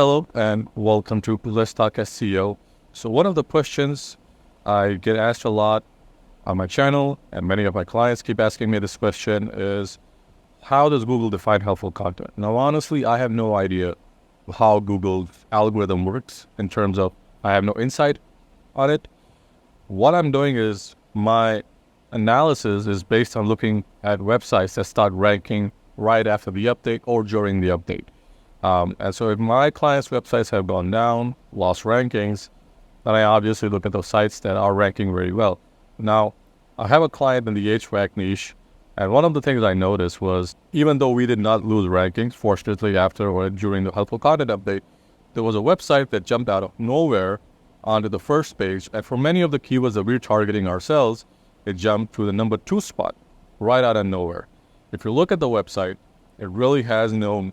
Hello and welcome to Let's Talk SEO. So one of the questions I get asked a lot on my channel, and many of my clients keep asking me this question, is how does Google define helpful content? Now, honestly, I have no idea how Google's algorithm works in terms of I have no insight on it. What I'm doing is my analysis is based on looking at websites that start ranking right after the update or during the update. And so if my clients' websites have gone down, lost rankings, then I obviously look at those sites that are ranking very well. Now, I have a client in the HVAC niche, and one of the things I noticed was even though we did not lose rankings, fortunately after or during the helpful content update, there was a website that jumped out of nowhere onto the first page, and for many of the keywords that we're targeting ourselves, it jumped to the number 2 spot, right out of nowhere. If you look at the website, it really has no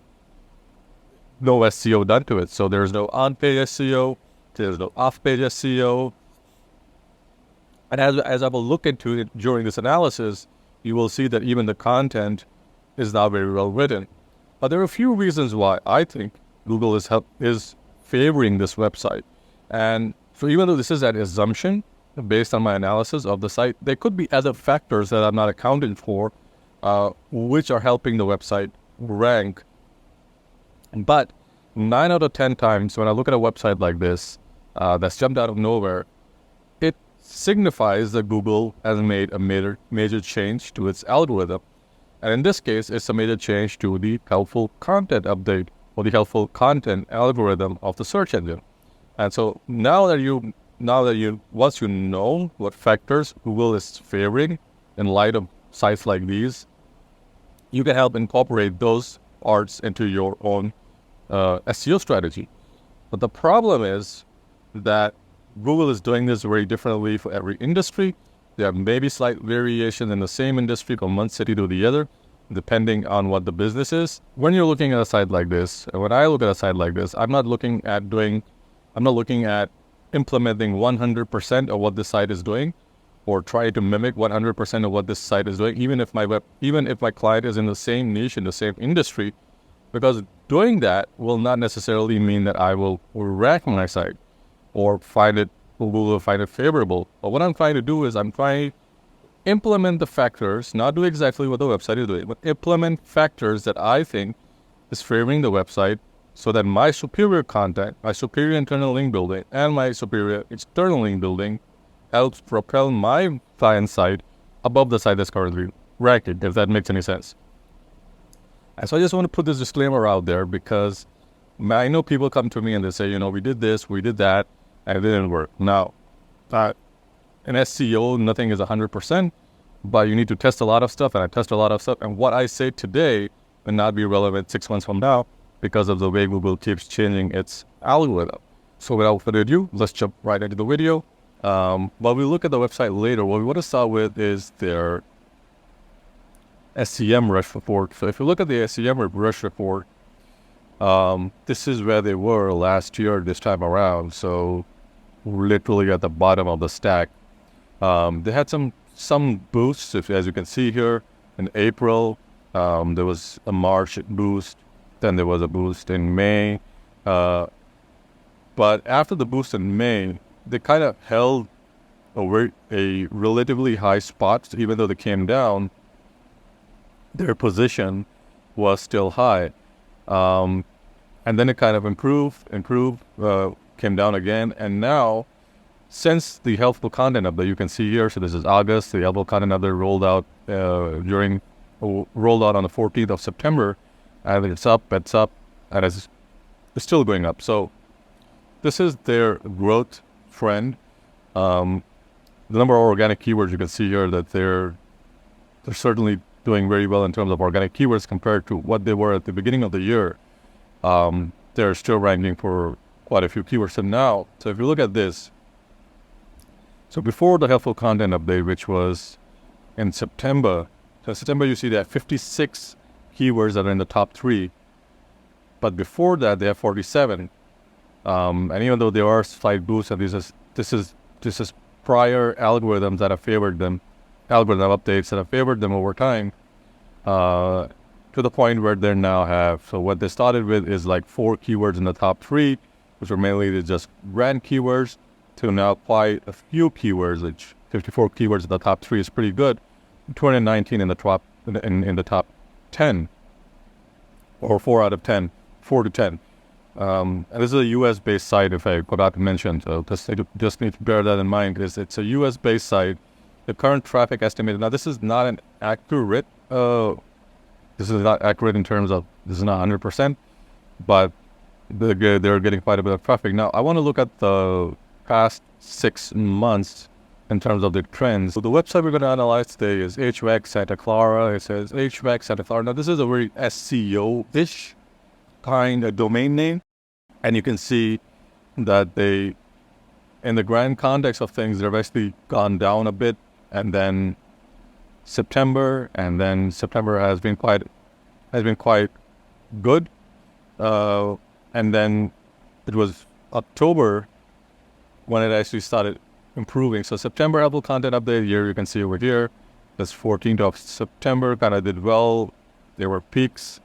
SEO done to it. So there's no on-page SEO, there's no off-page SEO. And as I will look into it during this analysis, you will see that even the content is not very well written. But there are a few reasons why I think Google is favoring this website. And so even though this is an assumption based on my analysis of the site, there could be other factors that I'm not accounting for, which are helping the website rank. But 9 out of 10 times when I look at a website like this that's jumped out of nowhere, it signifies that Google has made a major change to its algorithm. And in this case, it's a major change to the helpful content update or the helpful content algorithm of the search engine. And so once you know what factors Google is favoring in light of sites like these, you can help incorporate those parts into your own SEO strategy. But the problem is that Google is doing this very differently for every industry. There may be slight variation in the same industry from one city to the other, depending on what the business is. When you're looking at a site like this, and when I look at a site like this, I'm not looking at implementing 100% of what this site is doing, or try to mimic 100% of what this site is doing, even if my client is in the same niche, in the same industry, because doing that will not necessarily mean that I will rank my site or Google will find it favorable. But what I'm trying to do is I'm trying to implement the factors, not do exactly what the website is doing, but implement factors that I think is favoring the website so that my superior content, my superior internal link building, and my superior external link building helps propel my client site above the site that's currently ranking, if that makes any sense. And so I just want to put this disclaimer out there because I know people come to me and they say, we did this, we did that, and it didn't work. Now, in SEO, nothing is 100%, but you need to test a lot of stuff, and I test a lot of stuff. And what I say today will not be relevant 6 months from now because of the way Google keeps changing its algorithm. So without further ado, let's jump right into the video. While we look at the website later, what we want to start with is their SEM rush report. So if you look at the SEM rush report, this is where they were last year this time around. So literally at the bottom of the stack. They had some boosts, as you can see here. In April, there was a March boost. Then there was a boost in May. But after the boost in May, they kind of held a relatively high spot. even though they came down, their position was still high. And then it kind of improved, came down again. And now, since the helpful content update, you can see here, so this is August, the helpful content update rolled out on the 14th of September, and it's up, and it's still going up. So this is their growth trend. The number of organic keywords, you can see here that they're certainly doing very well in terms of organic keywords compared to what they were at the beginning of the year. They're still ranking for quite a few keywords. And now, so if you look at this, so before the helpful content update, which was in September, you see that 56 keywords that are in the top 3. But before that, they have 47. And even though there are slight boosts, and this is prior algorithms that have favored them, algorithm updates that have favored them over time, to the point where they now have, so what they started with is like 4 keywords in the top 3, which are mainly just brand keywords, to now quite a few keywords, which 54 keywords in the top 3 is pretty good. 219 in the top in the top 10, or 4 out of 10, 4 to 10. And this is a US-based site, if I forgot to mention, so just need to bear that in mind, because it's a US-based site. The current traffic estimated, now this is not an accurate, this is not accurate in terms of, this is not 100%, but they're getting quite a bit of traffic. Now, I want to look at the past 6 months in terms of the trends. So the website we're going to analyze today is HVAC Santa Clara. It says HVAC Santa Clara. Now, this is a very SEO-ish kind of domain name. And you can see that they, in the grand context of things, they've actually gone down a bit. And then September has been quite good. And then it was October when it actually started improving. So September Apple content update here, you can see over here, this 14th of September kind of did well. There were peaks,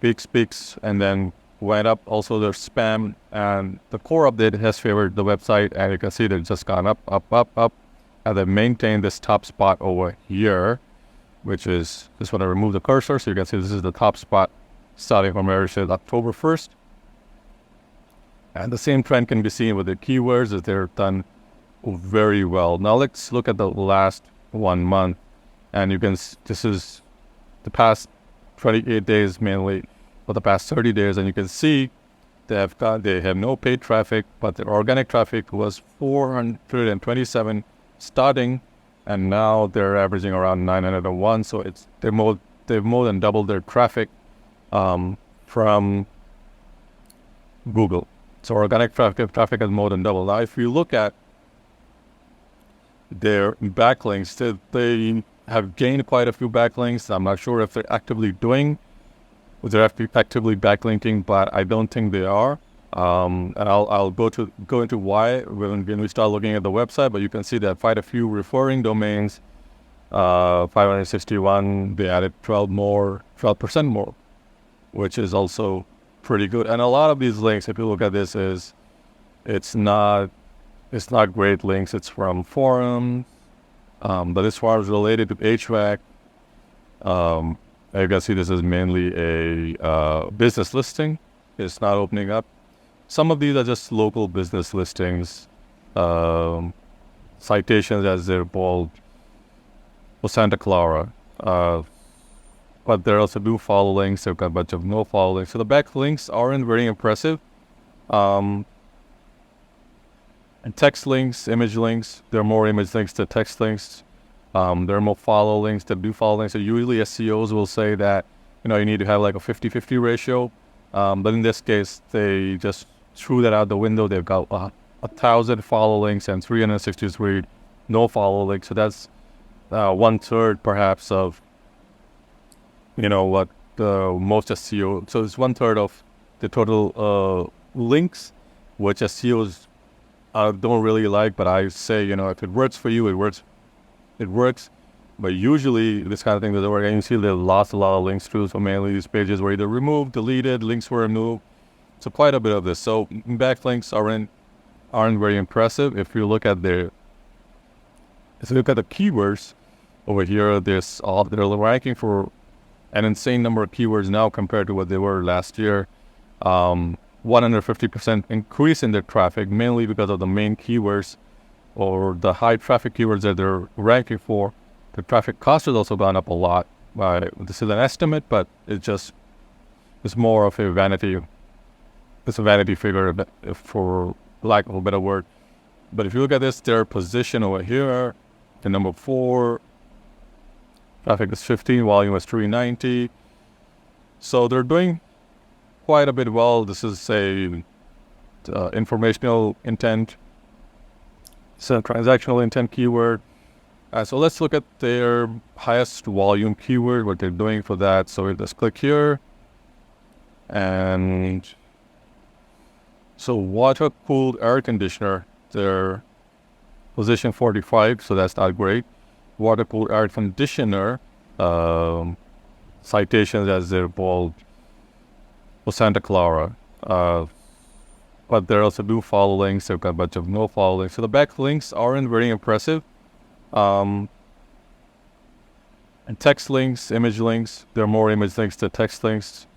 and then went up. Also there's spam, and the core update has favored the website, and you can see that it's just gone up, and then maintained this top spot over here, which is, just want to remove the cursor so you can see this is the top spot starting from where it says October 1st. And the same trend can be seen with the keywords, as they're done very well. Now let's look at the last 1 month, and you can, this is the past 28 days mainly, for the past 30 days, and you can see they have no paid traffic, but their organic traffic was 427 starting, and now they're averaging around 901. So they've more than doubled their traffic from Google. So organic traffic has more than doubled. Now, if you look at their backlinks, they have gained quite a few backlinks. I'm not sure if they're actively backlinking, but I don't think they are. And I'll go into why when we start looking at the website. But you can see that quite a few referring domains, 561. They added 12% more, which is also pretty good. And a lot of these links, if you look at this, it's not great links. It's from forums, but as far as related to HVAC, you can see this is mainly a business listing. It's not opening up. Some of these are just local business listings, citations as they're called, for Santa Clara. But there are also do follow links. They've got a bunch of no follow links. So the backlinks aren't very impressive. And text links, image links, there are more image links to text links. There are more follow links that do follow links. So usually SEOs will say that, you need to have like a 50-50 ratio. But in this case, they just threw that out the window. They've got 1,000 follow links and 363 no follow links. So that's 1/3 perhaps of what the most SEO. So it's 1/3 of the total links, which SEOs don't really like. But I say, if it works for you, it works. But usually this kind of thing doesn't work. And you see they lost a lot of links too. So mainly these pages were either removed, deleted, links were removed. So quite a bit of this. So backlinks aren't very impressive. If you look at the keywords over here, they're ranking for an insane number of keywords now compared to what they were last year. 150% increase in their traffic, mainly because of the main keywords or the high traffic keywords that they're ranking for. The traffic cost has also gone up a lot. This is an estimate, but it's more of a vanity. It's a vanity figure, for lack of a better word. But if you look at this, their position over here, the number 4, traffic is 15, volume is 390. So they're doing quite a bit well. This is informational intent. It's a transactional intent keyword. So let's look at their highest volume keyword, what they're doing for that. So let's click here. And so water-cooled air conditioner, their position 45, so that's not great. Water-cooled air conditioner, citations as they're called for Santa Clara. But there are also do follow links. They've got a bunch of no follow links. So the backlinks aren't very impressive. And text links, image links, there are more image links to text links.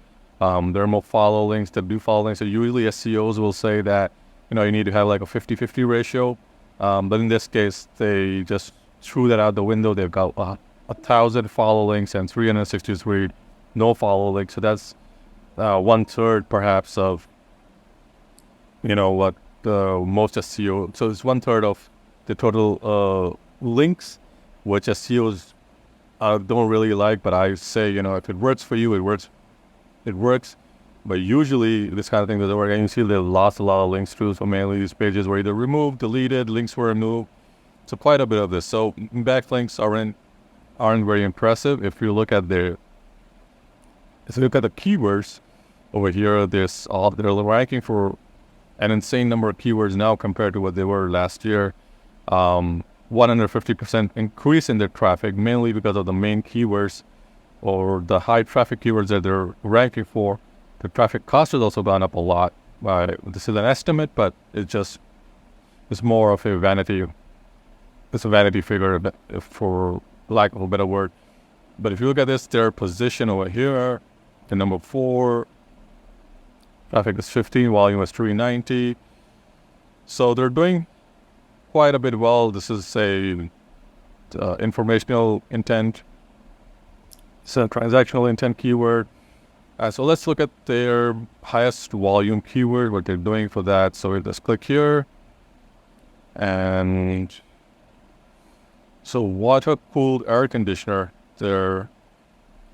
There are more follow links that do follow links. So usually SEOs will say that, you need to have like a 50-50 ratio. But in this case, they just threw that out the window. They've got 1,000 follow links and 363 no follow links. So that's 1/3 perhaps of, what the most SEO. So it's 1/3 of the total links, which SEOs don't really like. But I say, if it works for you, it works. It works. But usually this kind of thing doesn't work. And you see they lost a lot of links too. So mainly these pages were either removed, deleted, links were removed. So quite a bit of this. So backlinks aren't very impressive. If you look at the keywords over here, they're ranking for an insane number of keywords now compared to what they were last year. 150% increase in their traffic, mainly because of the main keywords or the high traffic keywords that they're ranking for. The traffic cost has also gone up a lot. This is an estimate, but it's more of a vanity. It's a vanity figure, for lack of a better word. But if you look at this, their position over here, the number 4, traffic is 15, volume is 390. So they're doing quite a bit well. This is informational intent. It's a transactional intent keyword. So let's look at their highest volume keyword, what they're doing for that. So let's click here. And so water-cooled air conditioner, their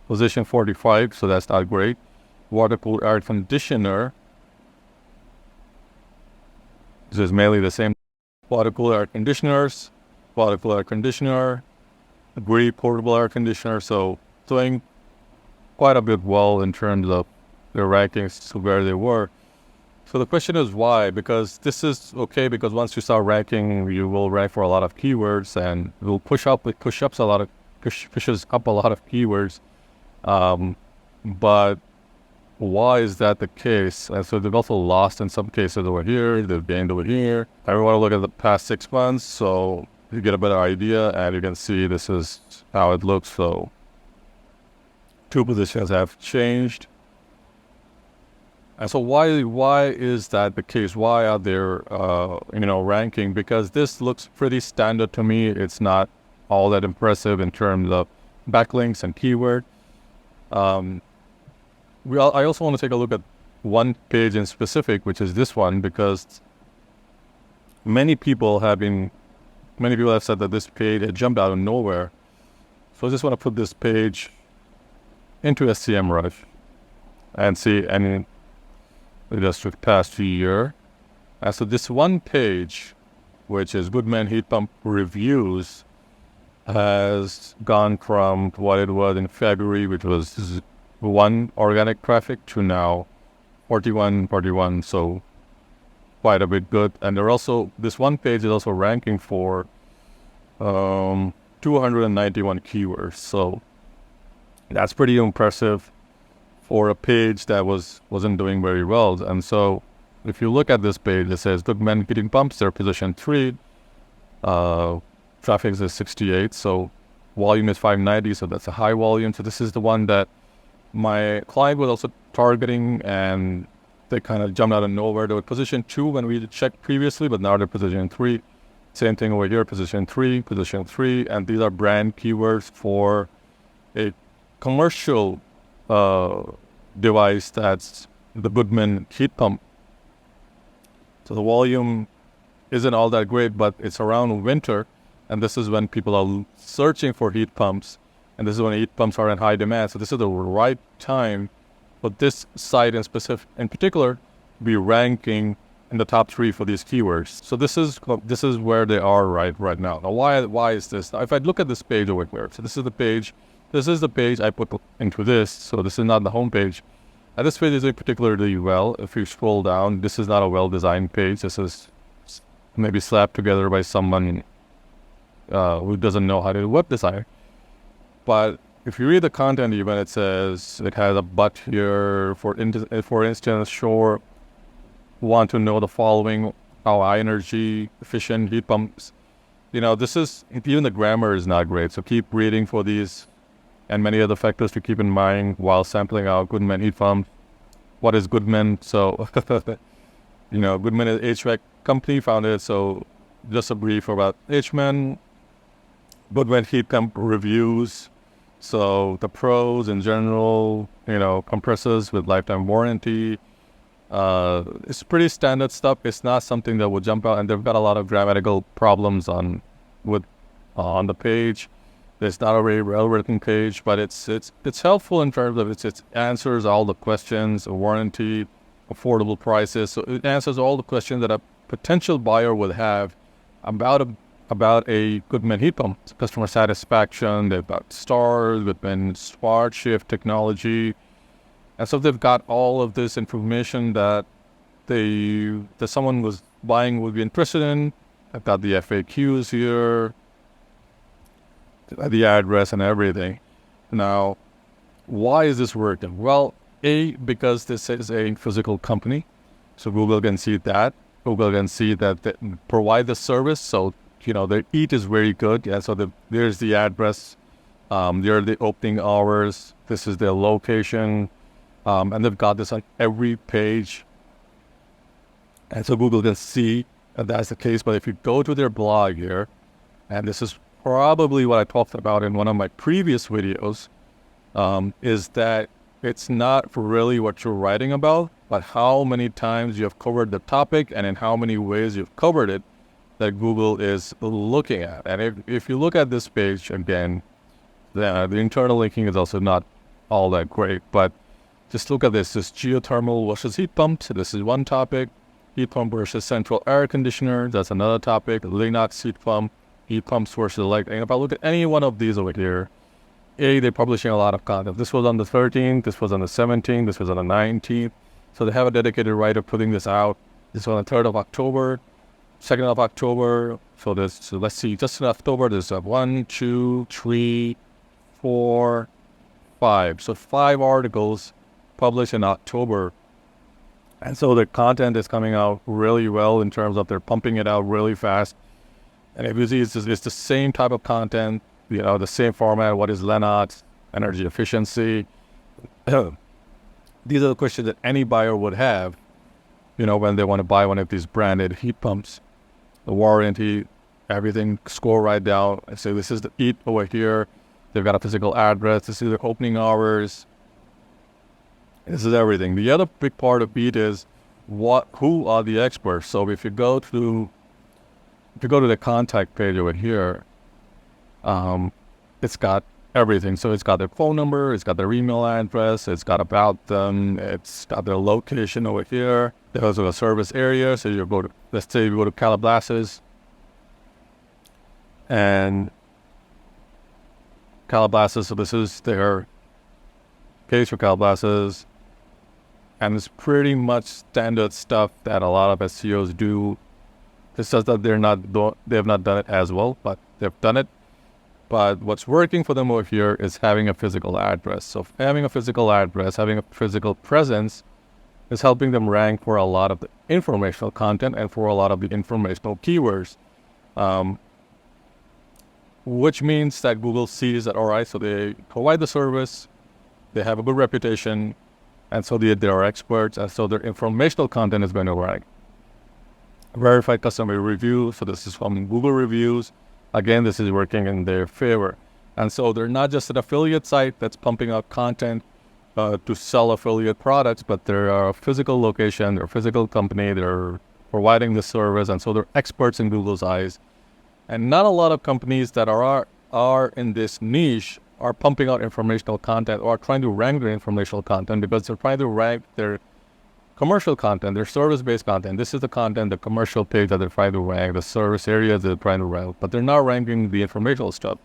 position 45, so that's not great. Water-cooled air conditioner, this is mainly the same. Water-cooled air conditioners, water-cooled air conditioner, agree portable air conditioner. So doing quite a bit well in terms of their rankings to where they were. So the question is why? Because this is okay, because once you start ranking, you will rank for a lot of keywords and it will pushes up a lot of keywords. But why is that the case? And so they've also lost in some cases over here, they've gained over here. I want to look at the past 6 months so you get a better idea, and you can see this is how it looks. So 2 positions have changed. And so why is that the case? Why are they ranking? Because this looks pretty standard to me. It's not all that impressive in terms of backlinks and keyword. I also want to take a look at one page in specific, which is this one, because many people have said that this page had jumped out of nowhere. So I just want to put this page into SEMrush and see any just past year. And so this one page, which is Goodman Heat Pump Reviews, has gone from what it was in February, which was 1 organic traffic, to now 41, so quite a bit good. And they're also, this one page is also ranking for 291 keywords. So that's pretty impressive for a page that wasn't doing very well. And so if you look at this page, it says Goodman Heating Pumps, they're position 3. Traffic is 68, so volume is 590, so that's a high volume. So this is the one that my client was also targeting, and they kind of jumped out of nowhere. They were position 2 when we checked previously, but now they're position 3. Same thing over here, position 3, and these are brand keywords for a commercial device that's the Goodman heat pump. So the volume isn't all that great, but it's around winter, and this is when people are searching for heat pumps, and this is when heat pumps are in high demand. So this is the right time for this site in particular be ranking in the top 3 for these keywords. So this is where they are right now. Now why is this? Now if I look at this page over here, so this is the page I put into this. So this is not the home page. And this page is doing particularly well. If you scroll down, this is not a well-designed page. This is maybe slapped together by someone who doesn't know how to do web design. But if you read the content, even it says it has a but here. For instance, sure, want to know the following: how high energy efficient heat pumps. This is, even the grammar is not great. So keep reading for these and many other factors to keep in mind while sampling out Goodman heat pump. What is Goodman? So, Goodman is HVAC company founded. So just a brief about Goodman heat pump reviews. So the pros in general, compressors with lifetime warranty. It's pretty standard stuff. It's not something that will jump out, and they've got a lot of grammatical problems on the page. It's not a very well-written page, but it's helpful in terms of it answers all the questions, warranty, affordable prices. So it answers all the questions that a potential buyer would have about a Goodman heat pump. Customer satisfaction, they've got stars, Goodman Smart Shift technology. And so they've got all of this information that someone was buying would be interested in. I've got the FAQs here, the address and everything. Now, why is this working? Well, because this is a physical company, so Google can see that. Google can see that they provide the service, so their EAT is very good. Yeah, so there's the address, there are the opening hours, this is their location, and they've got this on every page. And so Google can see that that's the case. But if you go to their blog here, and this is probably what I talked about in one of my previous videos, is that it's not really what you're writing about, but how many times you have covered the topic and in how many ways you've covered it that Google is looking at. And if you look at this page again, the internal linking is also not all that great, but just look at this. This geothermal versus heat pump. So this is one topic. Heat pump versus central air conditioner. That's another topic. Linux heat pumps versus lighting. If I look at any one of these over here, they're publishing a lot of content. This was on the 13th. This was on the 17th. This was on the 19th. So they have a dedicated writer putting this out. This was on the 3rd of October, 2nd of October. So let's see. Just in October, there's 1, 2, 3, 4, 5. So 5 articles published in October. And so the content is coming out really well in terms of they're pumping it out really fast. And if you see, it's the same type of content, the same format. What is Lennox, energy efficiency? These are the questions that any buyer would have, when they want to buy one of these branded heat pumps. The warranty, everything, score right down. And say, this is the EAT over here. They've got a physical address. This is their opening hours. This is everything. The other big part of EAT is who are the experts. So if you go to the contact page over here, it's got everything. So it's got their phone number, it's got their email address, it's got about them, it's got their location over here. There's also a service area. So let's say you go to Calabasas, and Calabasas, so this is their page for Calabasas. And it's pretty much standard stuff that a lot of SEOs do. It's just that they have not done it as well, but they've done it. But what's working for them over here is having a physical address. So having a physical address, having a physical presence is helping them rank for a lot of the informational content and for a lot of the informational keywords. Which means that Google sees that, all right, so they provide the service, they have a good reputation, and so they are experts, and so their informational content is going to rank. Verified customer review, so this is from Google reviews. Again, this is working in their favor. And so they're not just an affiliate site that's pumping out content to sell affiliate products, but they're a physical location, they're a physical company, they're providing the service, and so they're experts in Google's eyes. And not a lot of companies that are in this niche are pumping out informational content or trying to rank their informational content, because they're trying to rank their commercial content, their service-based content. This is the content, the commercial page that they're trying to rank, the service areas they're trying to rank, but they're not ranking the informational stuff.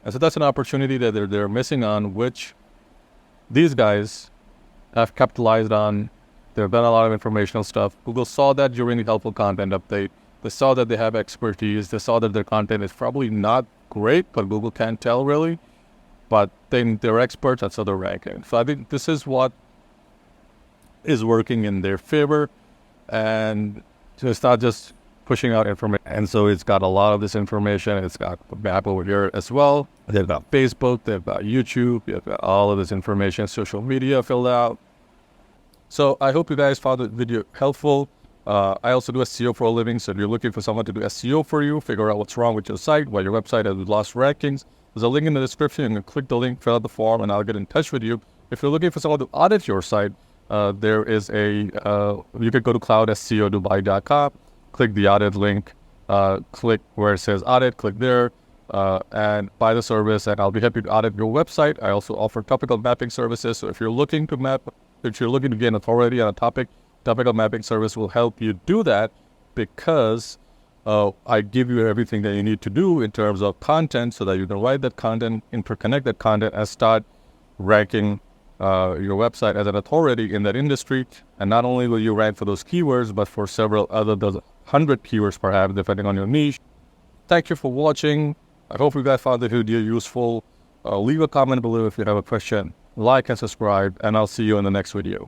And so that's an opportunity that they're missing on, which these guys have capitalized on. They've done a lot of informational stuff. Google saw that during the helpful content update. They saw that they have expertise. They saw that their content is probably not great, but Google can't tell really. but then they're experts at other ranking. So I think this is what is working in their favor, and so it's not just pushing out information. And so it's got a lot of this information. It's got the map over here as well. They've got Facebook, they've got YouTube, they've got all of this information, social media filled out. So I hope you guys found the video helpful. I also do SEO for a living, so if you're looking for someone to do SEO for you, figure out what's wrong with your site, why your website has lost rankings, there's a link in the description. You can click the link, fill out the form, and I'll get in touch with you. If you're looking for someone to audit your site, there is you could go to cloudscodubai.com, click the audit link, click where it says audit, click there, and buy the service, and I'll be happy to audit your website. I also offer topical mapping services, so if you're looking to gain authority on a topic, topical mapping service will help you do that, because I give you everything that you need to do in terms of content so that you can write that content, interconnect that content, and start ranking your website as an authority in that industry. And not only will you rank for those keywords, but for several other 100 keywords perhaps, depending on your niche. Thank you for watching. I hope you guys found the video useful. Leave a comment below if you have a question. Like and subscribe, and I'll see you in the next video.